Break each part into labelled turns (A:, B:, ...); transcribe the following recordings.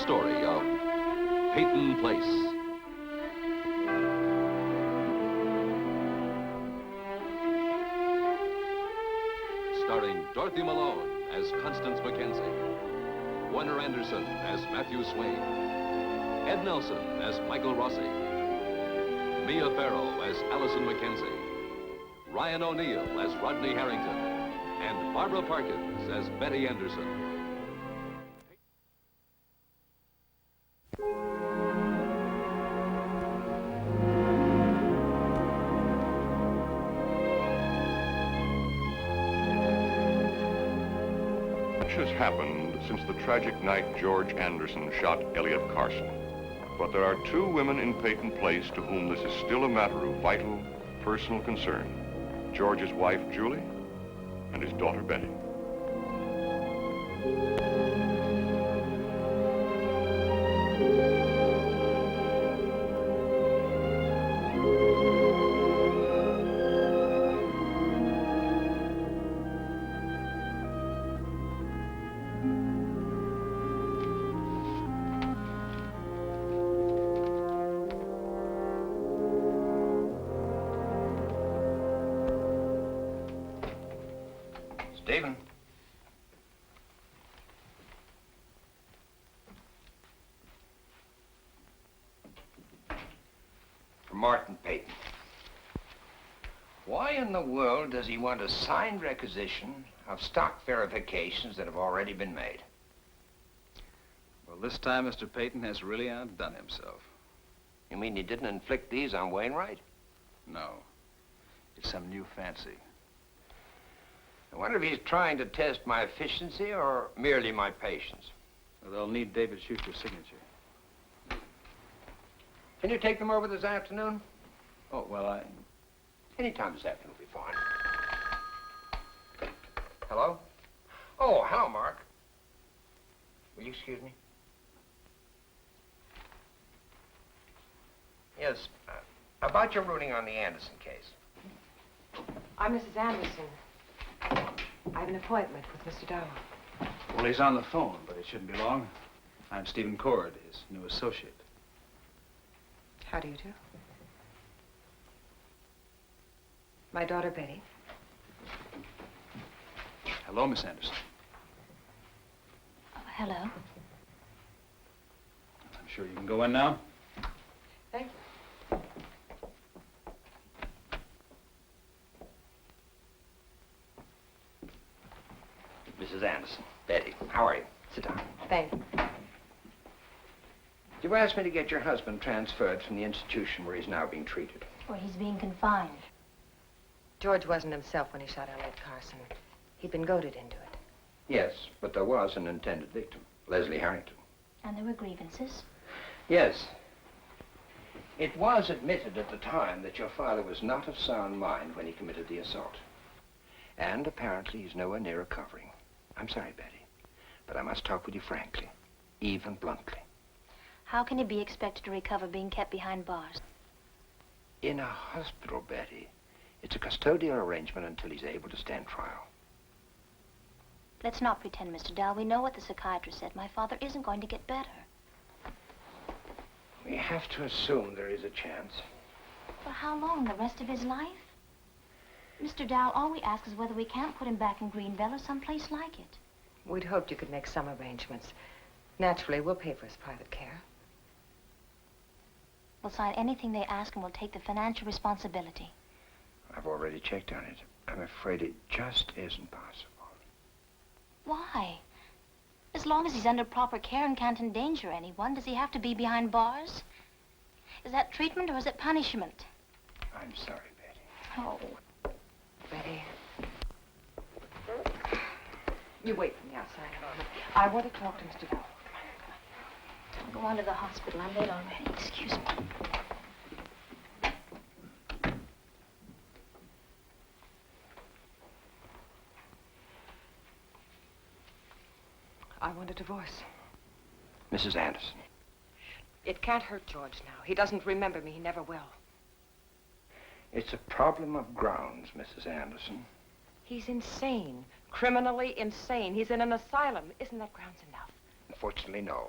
A: story of Peyton Place. Starring Dorothy Malone as Constance Mackenzie, Warner Anderson as Matthew Swain, Ed Nelson as Michael Rossi, Mia Farrow as Allison Mackenzie, Ryan O'Neill as Rodney Harrington, and Barbara Parkins as Betty Anderson.
B: Much has happened since the tragic night George Anderson shot Elliot Carson. But there are two women in Peyton Place to whom this is still a matter of vital, personal concern. George's wife, Julie, and his daughter, Betty.
C: Stephen. For Martin Peyton. Why in the world does he want a signed requisition of stock verifications that have already been made?
D: Well, this time Mr. Peyton has really outdone himself.
C: You mean he didn't inflict these on Wainwright?
D: No. It's some new fancy.
C: I wonder if he's trying to test my efficiency or merely my patience.
D: Well, they'll need David Schuster's signature.
C: Can you take them over this afternoon?
D: Oh, well,
C: Anytime this afternoon will be fine. Hello? Oh, hello, Mark. Will you excuse me? Yes, about your ruling on the Anderson case.
E: I'm Mrs. Anderson. I have an appointment with Mr. Dow.
D: Well, he's on the phone, but it shouldn't be long. I'm Stephen Cord, his new associate.
E: How do you do? My daughter, Betty.
D: Hello, Miss Anderson.
F: Oh, hello.
D: I'm sure you can go in now.
E: Thank you.
C: Mrs. Anderson, Betty, how are you? Sit down.
E: Thank you.
C: You asked me to get your husband transferred from the institution where he's now being treated.
F: Well, he's being confined.
E: George wasn't himself when he shot Elliot Carson. He'd been goaded into it.
C: Yes, but there was an intended victim, Leslie Harrington.
F: And there were grievances.
C: Yes. It was admitted at the time that your father was not of sound mind when he committed the assault. And apparently he's nowhere near recovering. I'm sorry, Betty, but I must talk with you frankly, even bluntly.
F: How can he be expected to recover being kept behind bars?
C: In a hospital, Betty, it's a custodial arrangement until he's able to stand trial.
F: Let's not pretend, Mr. Dahl. We know what the psychiatrist said. My father isn't going to get better.
C: We have to assume there is a chance.
F: For how long? The rest of his life? Mr. Dow, all we ask is whether we can't put him back in Greenbelt or someplace like it.
E: We'd hoped you could make some arrangements. Naturally, we'll pay for his private care.
F: We'll sign anything they ask and we'll take the financial responsibility.
C: I've already checked on it. I'm afraid it just isn't possible.
F: Why? As long as he's under proper care and can't endanger anyone, does he have to be behind bars? Is that treatment or is it punishment?
C: I'm sorry, Betty.
F: Oh.
E: Betty. You wait for me outside a moment. I want to talk to Mr. Dow.
F: I'll go on to the hospital. I'm late already. Excuse me.
E: I want a divorce.
C: Mrs. Anderson.
E: It can't hurt George now. He doesn't remember me. He never will.
C: It's a problem of grounds, Mrs. Anderson.
E: He's insane. Criminally insane. He's in an asylum. Isn't that grounds enough?
C: Unfortunately, no.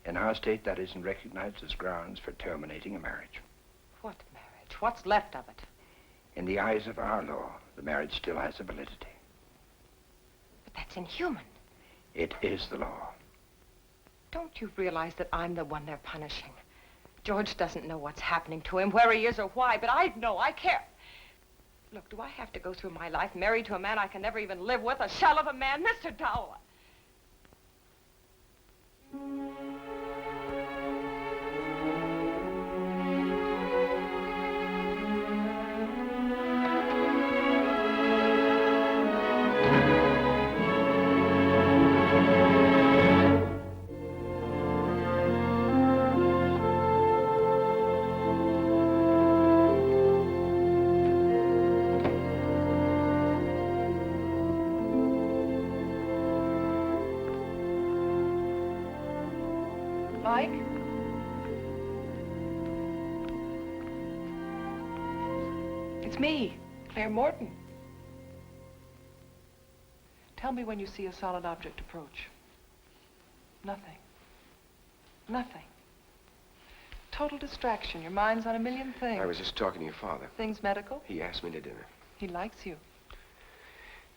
C: In our state, that isn't recognized as grounds for terminating a marriage.
E: What marriage? What's left of it?
C: In the eyes of our law, the marriage still has a validity.
E: But that's inhuman.
C: It is the law.
E: Don't you realize that I'm the one they're punishing? George doesn't know what's happening to him, where he is or why, but I know, I care. Look, do I have to go through my life married to a man I can never even live with, a shell of a man? Mr. Dowell. Mike? It's me, Claire Morton. Tell me when you see a solid object approach. Nothing. Nothing. Total distraction. Your mind's on a million things.
C: I was just talking to your father.
E: Things medical?
C: He asked me to dinner.
E: He likes you.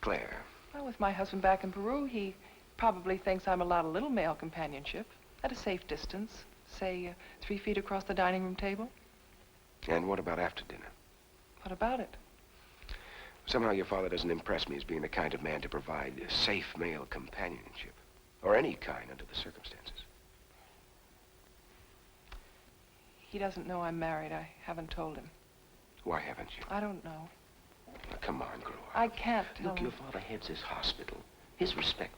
C: Claire.
E: Well, with my husband back in Peru, he probably thinks I'm allowed a little male companionship at a safe distance, say 3 feet across the dining room table.
C: And what about after dinner?
E: What about it?
C: Somehow your father doesn't impress me as being the kind of man to provide safe male companionship. Or any kind under the circumstances.
E: He doesn't know I'm married. I haven't told him.
C: Why haven't you?
E: I don't know.
C: Now, come on, grow up.
E: I can't tell
C: Look,
E: him.
C: your father heads his hospital. His respect.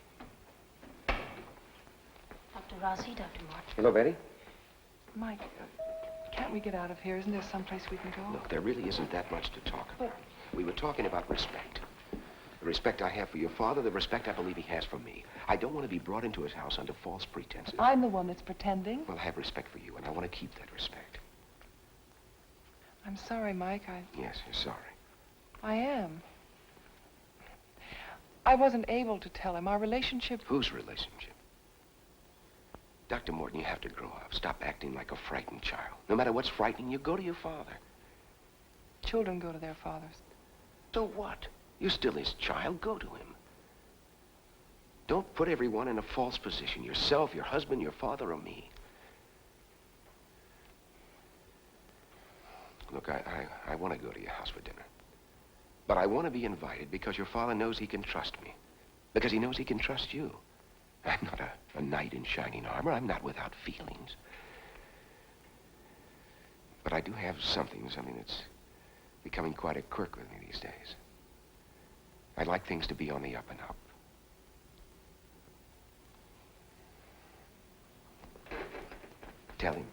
F: Dr. Rossi, Dr. Martin.
C: Hello, Betty.
E: Mike, can't we get out of here? Isn't there someplace we can go?
C: Look, there really isn't that much to talk about. We were talking about respect. The respect I have for your father, the respect I believe he has for me. I don't want to be brought into his house under false pretenses.
E: I'm the one that's pretending.
C: Well, I have respect for you, and I want to keep that respect.
E: I'm sorry, Mike.
C: Yes, you're sorry.
E: I am. I wasn't able to tell him. Our relationship...
C: Whose relationship? Dr. Morton, you have to grow up. Stop acting like a frightened child. No matter what's frightening you, go to your father.
E: Children go to their fathers.
C: So what? You're still his child. Go to him. Don't put everyone in a false position. Yourself, your husband, your father, or me. Look, I want to go to your house for dinner. But I want to be invited because your father knows he can trust me. Because he knows he can trust you. I'm not a knight in shining armor. I'm not without feelings. But I do have something that's becoming quite a quirk with me these days. I'd like things to be on the up and up. Tell him.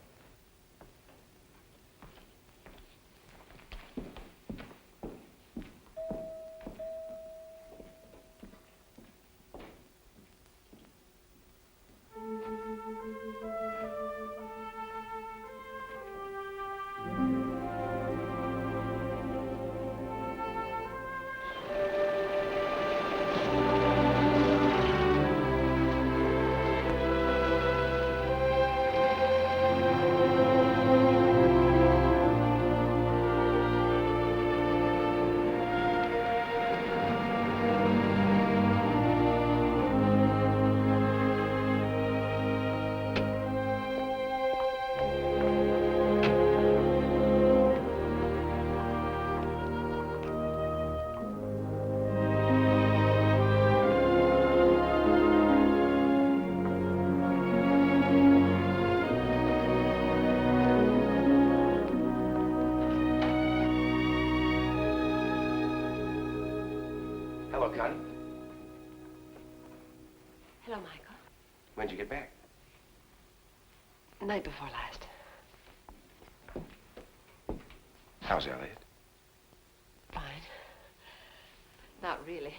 C: Hello, Connie.
E: Hello, Michael.
C: When'd you get back?
E: Night before last.
C: How's Elliot?
G: Fine. Not really.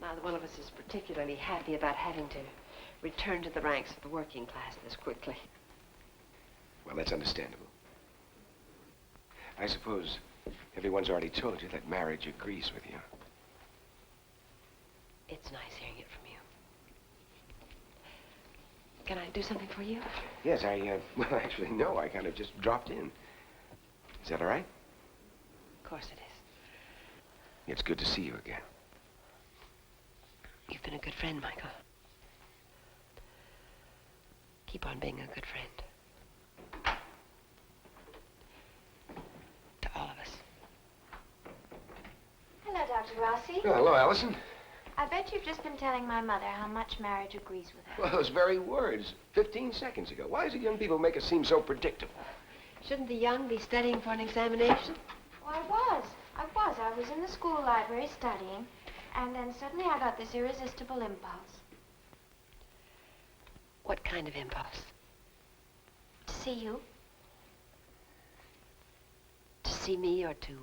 G: Neither one of us is particularly happy about having to return to the ranks of the working class this quickly.
C: Well, that's understandable. I suppose everyone's already told you that marriage agrees with you.
G: It's nice hearing it from you. Can I do something for you?
C: Yes, well, actually, no. I kind of just dropped in. Is that all right?
G: Of course it is.
C: It's good to see you again.
G: You've been a good friend, Michael. Keep on being a good friend. To all of us.
F: Hello, Dr. Rossi.
C: Oh, hello, Allison.
F: I bet you've just been telling my mother how much marriage agrees with her.
C: Well, those very words, 15 seconds ago. Why is it young people make us seem so predictable?
G: Shouldn't the young be studying for an examination?
F: Oh, I was. I was in the school library studying, and then suddenly I got this irresistible impulse.
G: What kind of impulse?
F: To see you.
G: To see me or to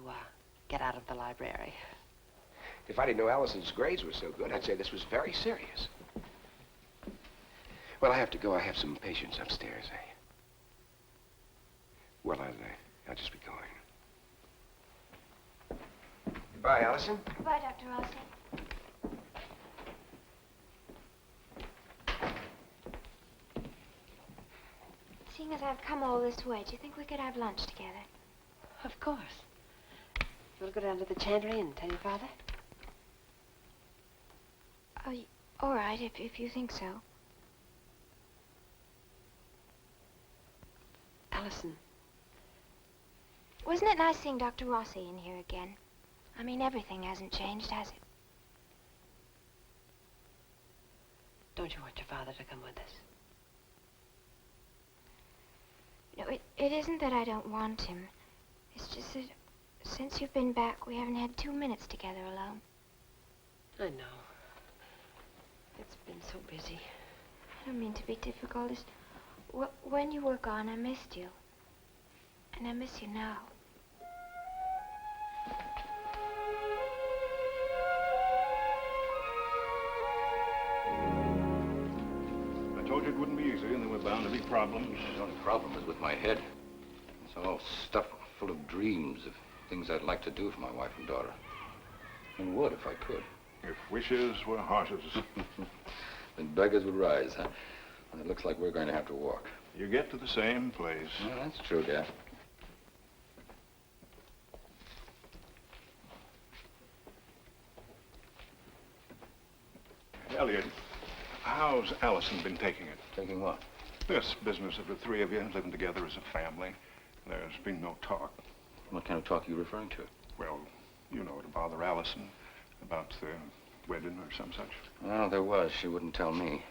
G: get out of the library?
C: If I didn't know Allison's grades were so good, I'd say this was very serious. Well, I have to go. I have some patients upstairs. Well, I'll just be going. Goodbye, Allison.
F: Goodbye, Dr. Rossi. Seeing as I've come all this way, do you think we could have lunch together?
G: Of course. You want to go down to the Chantry and tell your father?
F: Oh, all right, if you think so.
G: Allison.
F: Wasn't it nice seeing Dr. Rossi in here again? I mean, everything hasn't changed, has it?
G: Don't you want your father to come with us?
F: No, it isn't that I don't want him. It's just that since you've been back, we haven't had 2 minutes together alone.
G: I know. It's been so busy.
F: I don't mean to be difficult. It's, when you were gone, I missed you. And I miss you now.
B: I told you it wouldn't be easy, and there were bound to be problems.
H: The only problem is with my head. It's all stuffed full of dreams of things I'd like to do for my wife and daughter. And would if I could.
B: If wishes were horses.
H: Then beggars would rise, huh? And it looks like we're going to have to walk.
B: You get to the same place.
H: Well, that's true, Dad.
B: Elliot, how's Allison been taking it?
H: Taking what?
B: This business of the three of you living together as a family. There's been no talk.
H: What kind of talk are you referring to?
B: Well, you know, to bother Allison about the wedding or some such.
H: Well, there was. She wouldn't tell me.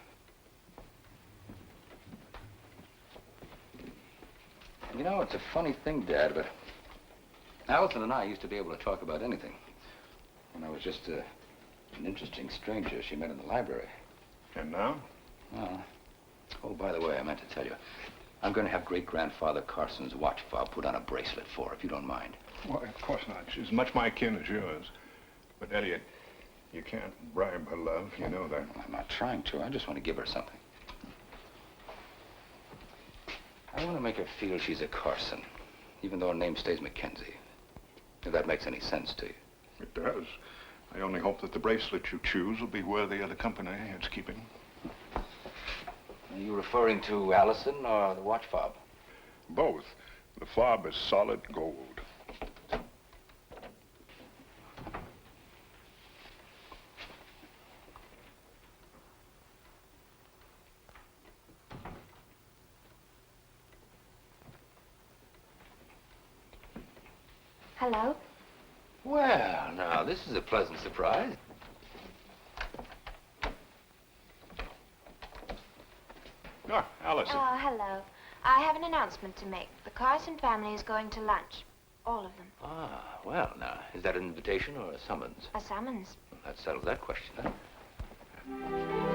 H: You know, it's a funny thing, Dad, but Allison and I used to be able to talk about anything. When I was just an interesting stranger she met in the library.
B: And now?
H: Well, oh, by the way, I meant to tell you. I'm going to have great-grandfather Carson's watch fob put on a bracelet for her, if you don't mind.
B: Why, of course not. She's much my kin as yours. But, Elliot, you can't bribe her love. You know that.
H: I'm not trying to. I just want to give her something. I want to make her feel she's a Carson, even though her name stays Mackenzie. If that makes any sense to you.
B: It does. I only hope that the bracelet you choose will be worthy of the company it's keeping.
H: Are you referring to Allison or the watch fob?
B: Both. The fob is solid gold.
F: Hello?
H: Well, now, this is a pleasant surprise.
B: Ah, Allison.
F: Oh, hello. I have an announcement to make. The Carson family is going to lunch. All of them.
H: Ah, well, now, is that an invitation or a summons?
F: A summons.
H: Well, that settles that question, huh?